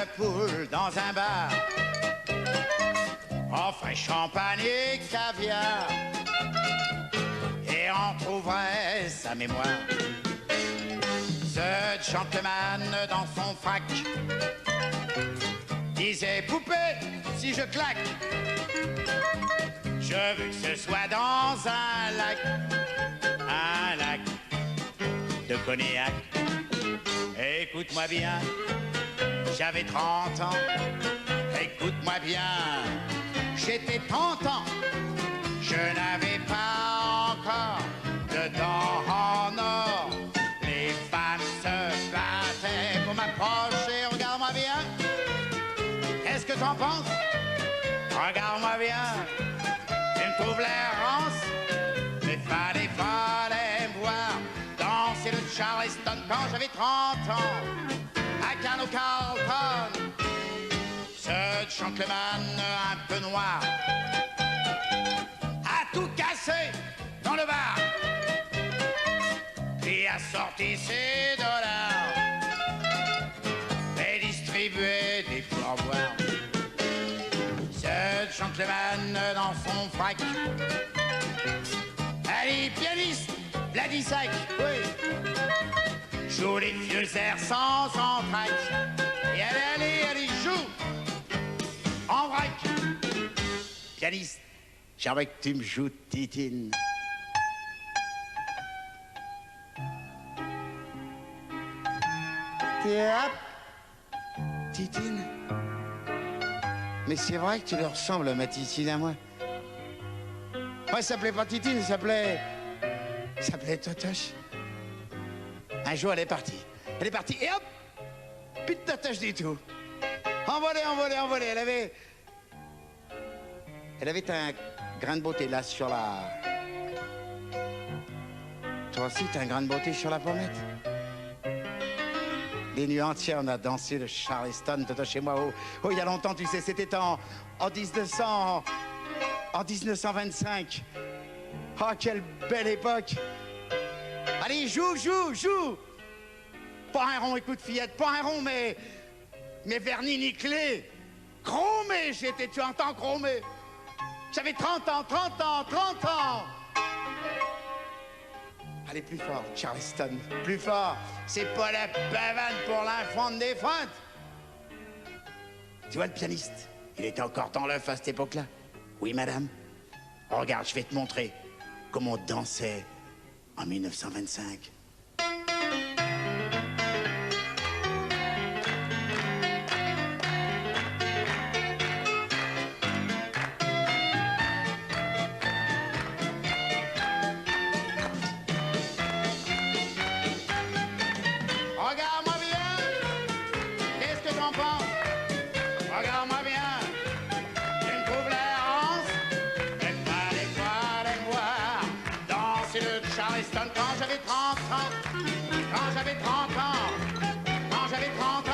de poule dans un bar, offrait champagne et caviar, et en trouverait sa mémoire. Ce gentleman dans son frac disait: poupée, si je claque, je veux que ce soit dans un lac de cognac. Écoute-moi bien, j'avais 30 ans. Écoute-moi bien, j'étais tentant. Je n'avais pas encore de dents en or. Les femmes se battaient pour m'approcher. Regarde-moi bien. Qu'est-ce que t'en penses? Regarde-moi bien. Tu me trouves l'air rance? Mais fallait me voir danser le Charleston quand j'avais 30 ans. À Cano Carlton, ce gentleman un peu noir a tout cassé dans le bar, puis a sorti ses dollars et distribué des pourboires. Ce gentleman dans son frac allez, pianiste, Vladisac, oui, joue les vieux airs sans entraque. Et allez, joue en vrac. Pianiste, j'aimerais que tu me joues Titine. Hop, Titine. Mais c'est vrai que tu lui ressembles, ma Titine, à moi. Moi, ça s'appelait pas Titine, ça s'appelait Totoche. Un jour, elle est partie, et hop, plus de Totoche du tout. Envolée. Elle avait un grain de beauté là sur la... Toi aussi, t'as un grain de beauté sur la pommette. Les nuits entières, on a dansé le Charleston, Totoche et moi. Oh, il y a longtemps, tu sais, c'était en 1925. Oh, quelle belle époque. Allez, joue. Pas un rond, écoute, fillette, pas un rond, mais vernis nickelé. Chromé, j'étais, tu entends, chromé. J'avais 30 ans. Allez, plus fort, Charleston, plus fort. C'est pas la pavane pour l'infante des feintes. Tu vois le pianiste, il était encore dans l'œuf à cette époque-là. Oui, madame. Regarde, je vais te montrer comment on dansait en 1925. Regarde-moi bien, qu'est-ce que t'en penses? Regarde-moi bien, tu me trouves l'errance? Mais fallait me voir danser le Charleston quand j'avais 30 ans. Quand j'avais 30 ans.